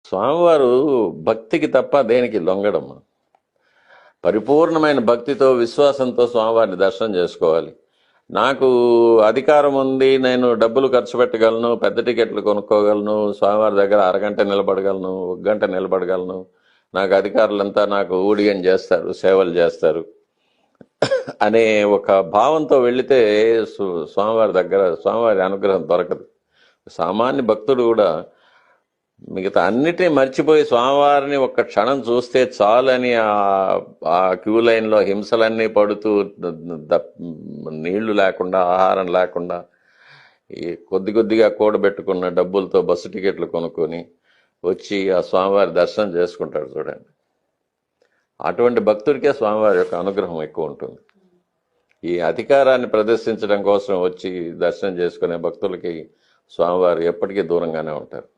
స్వామివారు భక్తికి తప్ప దేనికి లొంగడం. పరిపూర్ణమైన భక్తితో విశ్వాసంతో స్వామివారిని దర్శనం చేసుకోవాలి. నాకు అధికారం ఉంది, నేను డబ్బులు ఖర్చు పెట్టగలను, పెద్ద టికెట్లు కొనుక్కోగలను, స్వామివారి దగ్గర అరగంట నిలబడగలను, ఒక గంట నిలబడగలను, నాకు అధికారులంతా నాకు ఊడిగం చేస్తారు, సేవలు చేస్తారు అనే ఒక భావంతో వెళితే స్వామివారి దగ్గర స్వామివారి అనుగ్రహం దొరకదు. సామాన్య భక్తుడు కూడా మిగతా అన్నిటినీ మర్చిపోయి స్వామివారిని ఒక్క క్షణం చూస్తే చాలని ఆ క్యూ లైన్లో హింసలన్నీ పడుతూ నీళ్లు లేకుండా, ఆహారం లేకుండా, ఈ కొద్ది కొద్దిగా కూడబెట్టుకున్న డబ్బులతో బస్సు టికెట్లు కొనుక్కొని వచ్చి ఆ స్వామివారి దర్శనం చేసుకుంటాడు చూడండి. అటువంటి భక్తుడికే స్వామివారి యొక్క అనుగ్రహం ఎక్కువ ఉంటుంది. ఈ అధికారాన్ని ప్రదర్శించడం కోసం వచ్చి దర్శనం చేసుకునే భక్తులకి స్వామివారు ఎప్పటికీ దూరంగానే ఉంటారు.